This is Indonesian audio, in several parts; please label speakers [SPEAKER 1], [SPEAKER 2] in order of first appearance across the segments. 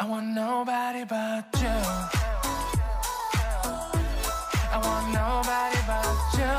[SPEAKER 1] I want nobody but you. I want nobody but you.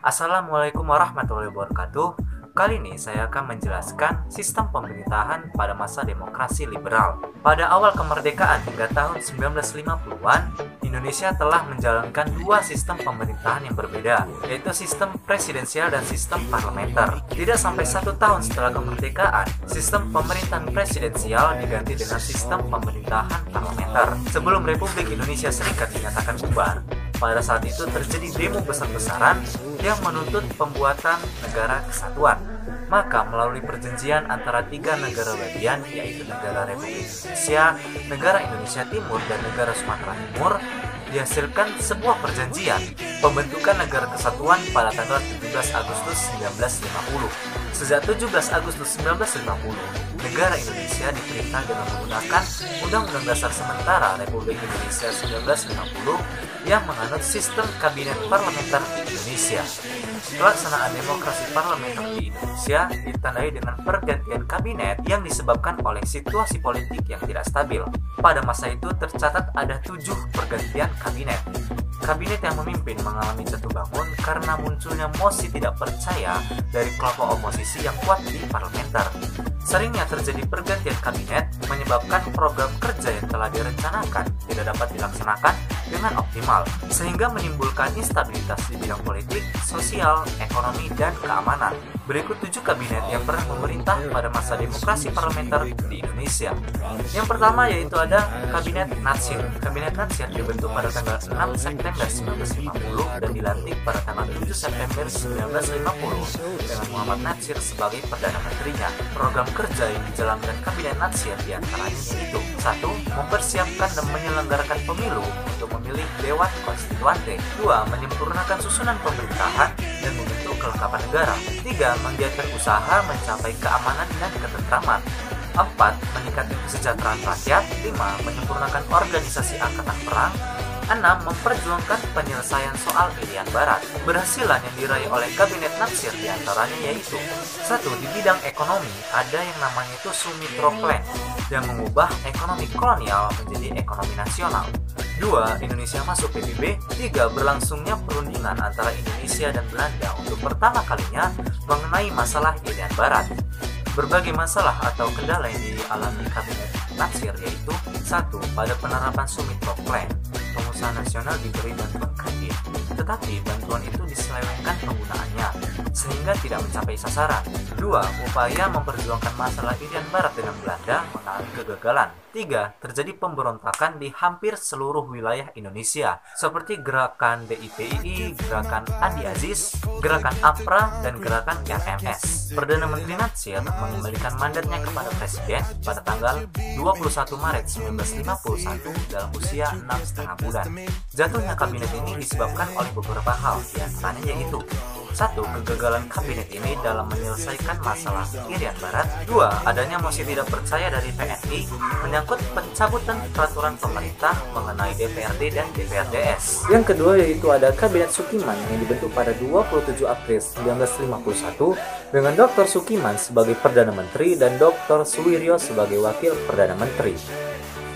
[SPEAKER 2] Assalamualaikum warahmatullahi wabarakatuh. Kali ini saya akan menjelaskan sistem pemerintahan pada masa demokrasi liberal. Pada awal kemerdekaan hingga tahun 1950-an, Indonesia telah menjalankan dua sistem pemerintahan yang berbeda, yaitu sistem presidensial dan sistem parlementer. Tidak sampai 1 tahun setelah kemerdekaan, sistem pemerintahan presidensial diganti dengan sistem pemerintahan parlementer. Sebelum Republik Indonesia Serikat dinyatakan bubar, pada saat itu terjadi demo besar-besaran yang menuntut pembuatan negara kesatuan. Maka melalui perjanjian antara 3 negara bagian, yaitu negara Republik Indonesia, negara Indonesia Timur, dan negara Sumatera Timur, dihasilkan sebuah perjanjian pembentukan negara kesatuan pada tanggal 17 Agustus 1950. Sejak 17 Agustus 1950, negara Indonesia diperintah dengan menggunakan Undang-Undang Dasar Sementara Republik Indonesia 1950 yang menganut sistem kabinet parlementer di Indonesia. Pelaksanaan demokrasi parlementer di Indonesia ditandai dengan pergantian kabinet yang disebabkan oleh situasi politik yang tidak stabil. Pada masa itu tercatat ada 7 pergantian kabinet. Kabinet yang memimpin mengalami jatuh bangun karena munculnya mosi tidak percaya dari kelompok oposisi yang kuat di parlementer. Seringnya terjadi pergantian kabinet menyebabkan program kerja yang telah direncanakan tidak dapat dilaksanakan dengan optimal, sehingga menimbulkan instabilitas di bidang politik, sosial, ekonomi, dan keamanan. Berikut 7 kabinet yang pernah memerintah pada masa demokrasi parlementer di Indonesia. Yang pertama yaitu ada Kabinet Natsir. Kabinet Natsir dibentuk pada tanggal 6 September 1950 dan dilantik pada tanggal 7 September 1950 dengan Muhammad Natsir sebagai Perdana Menterinya. Program kerja yang dijalankan Kabinet Natsir diantaranya yaitu 1. Mempersiapkan dan menyelenggarakan pemilu untuk memilih Dewan Konstituante. 2. Menyempurnakan susunan pemerintahan dan membentuk kelengkapan negara. 3. Menggiatkan usaha mencapai keamanan dan ketentraman. 4. Meningkatkan kesejahteraan rakyat. 5. Menyempurnakan organisasi angkatan perang. 6. Memperjuangkan penyelesaian soal Irian Barat. Keberhasilan yang diraih oleh Kabinet Natsir diantaranya yaitu 1. Di bidang ekonomi ada yang namanya itu Sumitro Plan yang mengubah ekonomi kolonial menjadi ekonomi nasional. 2. Indonesia masuk PBB. 3. Berlangsungnya perundingan antara Indonesia dan Belanda untuk pertama kalinya mengenai masalah Irian Barat. Berbagai masalah atau kendala yang dialami Kabinet Natsir yaitu 1. Pada penerapan Sumitro Plan, pengusaha nasional diberi bantuan kredit, tetapi bantuan itu diselewengkan penggunaannya sehingga tidak mencapai sasaran. 2. Upaya memperjuangkan masalah Irian Barat dengan Belanda mengalami kegagalan. 3. Terjadi pemberontakan di hampir seluruh wilayah Indonesia seperti gerakan DIPII, gerakan Andi Aziz, gerakan APRA, dan gerakan RMS. Perdana Menteri Natsir mengembalikan mandatnya kepada Presiden pada tanggal 21 Maret 1951 dalam usia 6,5 bulan. Jatuhnya kabinet ini disebabkan oleh beberapa hal, diantaranya yaitu 1. Kegagalan kabinet ini dalam menyelesaikan masalah Irian Barat. 2. Adanya mosi tidak percaya dari TNI menyangkut pencabutan peraturan pemerintah mengenai DPRD dan DPRDS. Yang kedua yaitu ada Kabinet Sukiman yang dibentuk pada 27 April 1951 dengan Dr. Sukiman sebagai Perdana Menteri dan Dr. Suwiryo sebagai Wakil Perdana Menteri.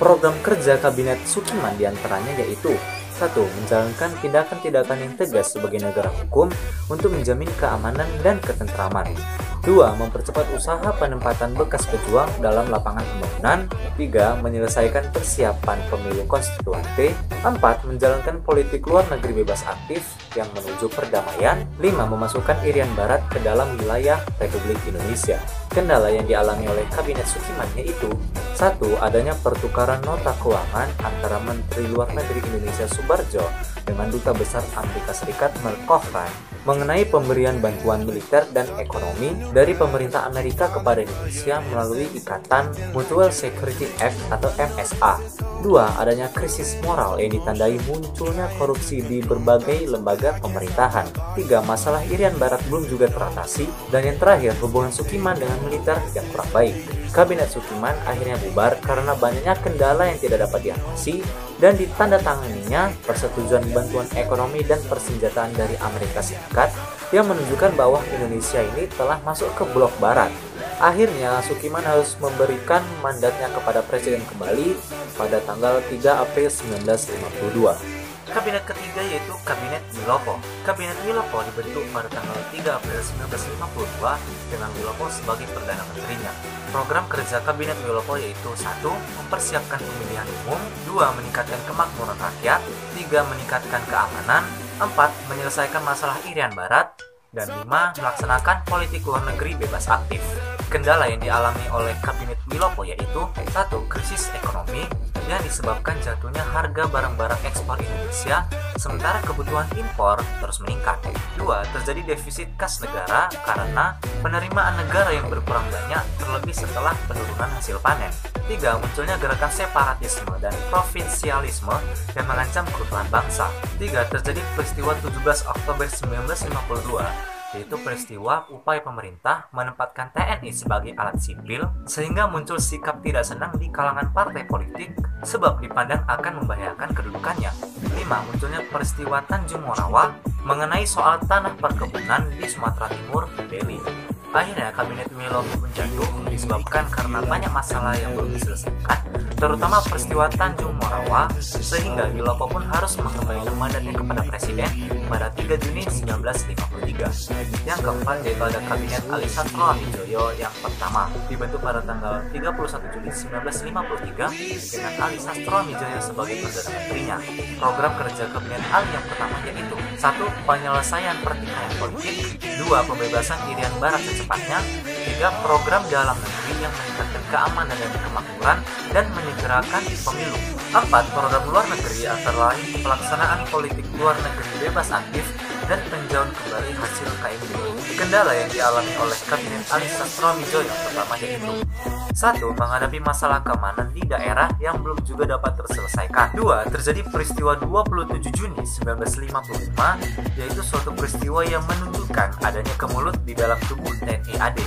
[SPEAKER 2] Program kerja Kabinet Sukiman diantaranya yaitu 1. Menjalankan tindakan-tindakan yang tegas sebagai negara hukum untuk menjamin keamanan dan ketentraman. 2. Mempercepat usaha penempatan bekas pejuang dalam lapangan pembangunan. 3. Menyelesaikan persiapan pemilu konstituante. 4. Menjalankan politik luar negeri bebas aktif yang menuju perdamaian. 5. Memasukkan Irian Barat ke dalam wilayah Republik Indonesia. Kendala yang dialami oleh Kabinet Sukiman yaitu 1. Adanya pertukaran nota keuangan antara Menteri Luar Negeri Indonesia Subarjo dengan Duta Besar Amerika Serikat Merkovan mengenai pemberian bantuan militer dan ekonomi dari pemerintah Amerika kepada Indonesia melalui Ikatan Mutual Security Act atau MSA. 2. Adanya krisis moral yang ditandai munculnya korupsi di berbagai lembaga pemerintahan. 3. Masalah Irian Barat belum juga teratasi. Dan yang terakhir, hubungan Sukiman dengan militer yang kurang baik. Kabinet Sukiman akhirnya bubar karena banyaknya kendala yang tidak dapat diatasi dan ditandatanganinya persetujuan bantuan ekonomi dan persenjataan dari Amerika Serikat yang menunjukkan bahwa Indonesia ini telah masuk ke blok barat. Akhirnya, Sukiman harus memberikan mandatnya kepada presiden kembali pada tanggal 3 April 1952. Kabinet ketiga yaitu Kabinet Wilopo. Kabinet Wilopo dibentuk pada tanggal 3 April 1952 dengan Wilopo sebagai Perdana Menterinya. Program kerja Kabinet Wilopo yaitu 1. Mempersiapkan pemilihan umum, 2. Meningkatkan kemakmuran rakyat, 3. Meningkatkan keamanan, 4. Menyelesaikan masalah Irian Barat, dan 5. Melaksanakan politik luar negeri bebas aktif. Kendala yang dialami oleh Kabinet Wilopo yaitu 1. Krisis ekonomi yang disebabkan jatuhnya harga barang-barang ekspor Indonesia sementara kebutuhan impor terus meningkat. 2. Terjadi defisit kas negara karena penerimaan negara yang berkurang banyak terlebih setelah penurunan hasil panen. 3. Munculnya gerakan separatisme dan provinsialisme yang mengancam keutuhan bangsa. 3. Terjadi peristiwa 17 Oktober 1952 yaitu peristiwa upaya pemerintah menempatkan TNI sebagai alat sipil sehingga muncul sikap tidak senang di kalangan partai politik sebab dipandang akan membahayakan kedudukannya. 5. Munculnya peristiwa Tanjung Morawa mengenai soal tanah perkebunan di Sumatera Timur, Beli. Akhirnya Kabinet Wilopo pun jatuh disebabkan karena banyak masalah yang belum diselesaikan, terutama peristiwa Tanjung Morawa, sehingga Wilopo pun harus mengembalikan mandatnya kepada presiden pada 3 Juni 1953. Yang keempat yaitu ada Kabinet Ali Sastroamidjojo yang pertama, dibentuk pada tanggal 31 Juli 1953 dengan Ali Sastroamidjojo sebagai Perdana Menterinya. Program kerja Kabinet Ali yang pertama yaitu 1. Penyelesaian pertikaian politik, 2. Pembebasan Irian Barat secepatnya, 3. Program dalam negeri yang meningkatkan keamanan dan kemakmuran dan menyegerakan pemilu. 4. Program luar negeri antara lain pelaksanaan politik luar negeri bebas aktif dan peninjauan kembali hasil KMB. Kendala yang dialami oleh Kabinet Ali Sastroamidjojo yang pertama yaitu 1. Menghadapi masalah keamanan di daerah yang belum juga dapat terselesaikan. 2. Terjadi peristiwa 27 Juni 1955 yaitu suatu peristiwa yang menunjukkan adanya kemelut di dalam tubuh TNI AD.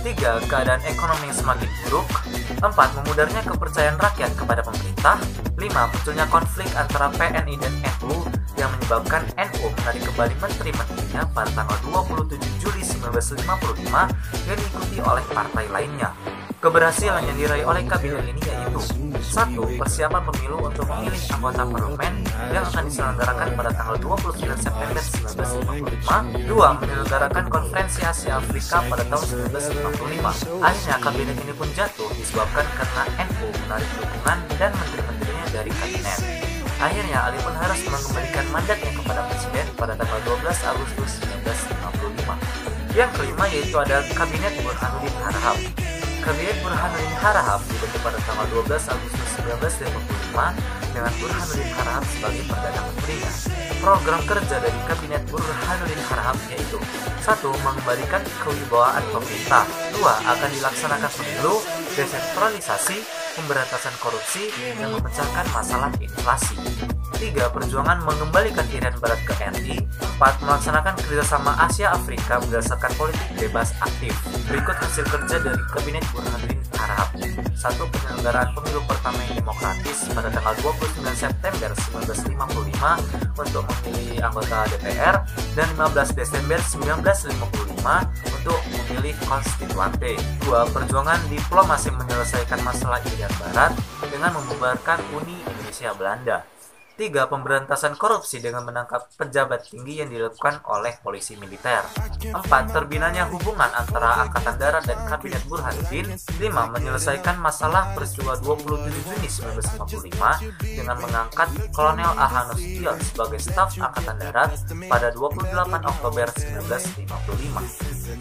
[SPEAKER 2] 3. Keadaan ekonomi yang semakin buruk. 4. Memudarnya kepercayaan rakyat kepada pemerintah. 5. Munculnya konflik antara PNI dan NU yang menyebabkan NU menarik kembali menteri-menterinya pada tanggal 27 Juli 1955 yang diikuti oleh partai lainnya. Keberhasilan yang diraih oleh kabinet ini yaitu 1. Persiapan pemilu untuk memilih anggota parlemen yang akan diselenggarakan pada tanggal 29 September 1955. 2. Menyelenggarakan konferensi Asia Afrika pada tahun 1955. Akhirnya kabinet ini pun jatuh disebabkan karena NU menarik dukungan dan menteri-menterinya dari kabinet. Akhirnya Ali pun harus mengembalikan mandatnya kepada presiden pada tanggal 12 Agustus 1955. Yang kelima yaitu ada Kabinet Burhanuddin Harahap. Kabinet Burhanuddin Harahap dibentuk pada tanggal 12 Agustus 1955 dengan Burhanuddin Harahap sebagai Perdana Menterinya. Program kerja dari Kabinet Burhanuddin Harahap yaitu 1. Mengembalikan kewibawaan pemerintah. 2. Akan dilaksanakan pemilu, desentralisasi, pemberantasan korupsi, dan memecahkan masalah inflasi. 3. Perjuangan mengembalikan Irian Barat ke RI. 4. Melaksanakan kerjasama Asia Afrika berdasarkan politik bebas aktif. Berikut hasil kerja dari Kabinet Burhanuddin Harahap. 1. Penyelenggaraan pemilu pertama yang demokratis pada tanggal 29 September 1955 untuk memilih anggota DPR dan 15 Desember 1955 untuk memilih konstituante. 2. Perjuangan diplomasi menyelesaikan masalah Irian Barat dengan membubarkan Uni Indonesia Belanda. 3. Pemberantasan korupsi dengan menangkap pejabat tinggi yang dilakukan oleh polisi militer. 4. Terbinanya hubungan antara Angkatan Darat dan Kabinet Burhanuddin. 5. Menyelesaikan masalah peristiwa 27 Juni 1955 dengan mengangkat Kolonel A.H. Nasution sebagai staf Angkatan Darat pada 28 Oktober 1955.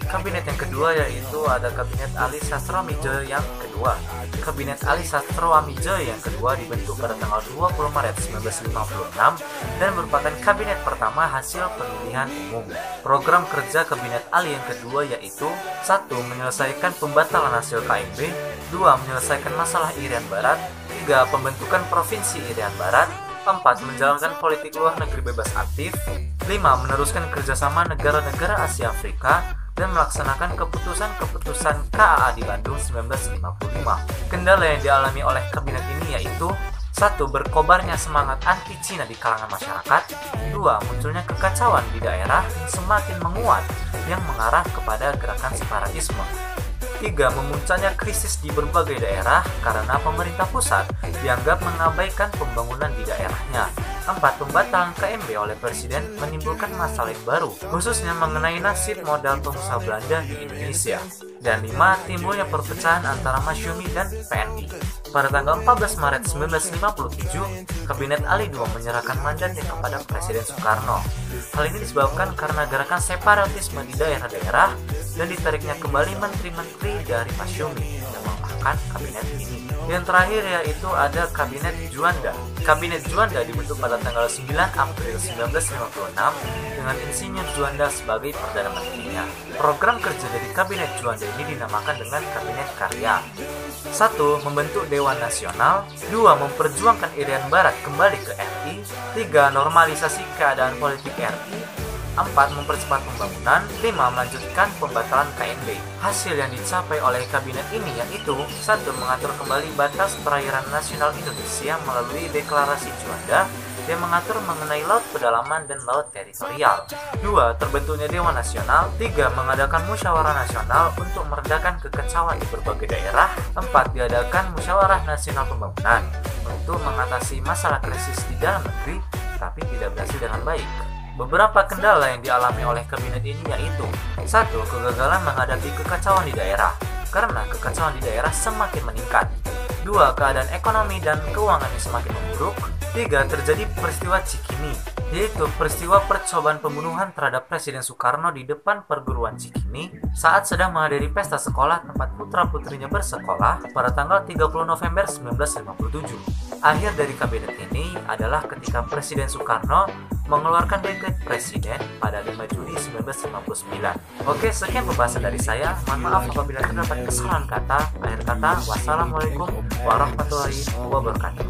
[SPEAKER 2] Kabinet yang kedua yaitu ada Kabinet Ali Sastroamidjojo yang kedua. Kabinet Ali Sastroamidjojo yang kedua dibentuk pada tanggal 20 Maret 1956 dan merupakan kabinet pertama hasil pemilihan umum. Program kerja Kabinet Ali yang kedua yaitu 1. Menyelesaikan pembatalan hasil KMB. 2. Menyelesaikan masalah Irian Barat. 3. Pembentukan Provinsi Irian Barat. 4. Menjalankan politik luar negeri bebas aktif. 5. Meneruskan kerjasama negara-negara Asia Afrika dan melaksanakan keputusan KAA di Bandung 1955. Kendala yang dialami oleh kabinet ini yaitu 1. Berkobarnya semangat anti-Cina di kalangan masyarakat. 2. Munculnya kekacauan di daerah semakin menguat yang mengarah kepada gerakan separatisme. 3. Memunculnya krisis di berbagai daerah karena pemerintah pusat dianggap mengabaikan pembangunan di daerahnya. 4. Pembatalan KMB oleh Presiden menimbulkan masalah baru, khususnya mengenai nasib modal pengusaha Belanda di Indonesia. Dan 5. Timbulnya perpecahan antara Masyumi dan PNI. Pada tanggal 14 Maret 1957, Kabinet Ali II menyerahkan mandatnya kepada Presiden Soekarno. Hal ini disebabkan karena gerakan separatisme di daerah-daerah dan ditariknya kembali menteri-menteri dari Masyumi yang mengalahkan kabinet ini. Yang terakhir yaitu ada Kabinet Juanda. Kabinet Juanda dibentuk pada tanggal 9 April 1956 dengan Insinyur Juanda sebagai Perdana Menterinya. Program kerja dari Kabinet Juanda ini dinamakan dengan Kabinet Karya. 1. Membentuk Dewan Nasional. 2. Memperjuangkan Irian Barat kembali ke RI. 3. Normalisasi keadaan politik RI. 4. Mempercepat pembangunan. 5. Melanjutkan pembatalan KMB. Hasil yang dicapai oleh kabinet ini yaitu 1. Mengatur kembali batas perairan nasional Indonesia melalui Deklarasi Juanda yang mengatur mengenai laut pedalaman dan laut teritorial. 2. Terbentuknya Dewan Nasional. 3. Mengadakan musyawarah nasional untuk meredakan kekacauan di berbagai daerah. 4. Diadakan musyawarah nasional pembangunan untuk mengatasi masalah krisis di dalam negeri tapi tidak berhasil dengan baik. Beberapa kendala yang dialami oleh kabinet ini yaitu 1. Kegagalan menghadapi kekacauan di daerah karena kekacauan di daerah semakin meningkat. 2. Keadaan ekonomi dan keuangan yang semakin memburuk. 3. Terjadi peristiwa Cikini, yaitu peristiwa percobaan pembunuhan terhadap Presiden Soekarno di depan perguruan Cikini saat sedang menghadiri pesta sekolah tempat putra-putrinya bersekolah pada tanggal 30 November 1957. Akhir dari kabinet ini adalah ketika Presiden Soekarno mengeluarkan dekret presiden pada 5 Juli 1959. Oke, sekian pembahasan dari saya. Mohon maaf apabila terdapat kesalahan kata. Akhir kata, wassalamualaikum warahmatullahi wabarakatuh.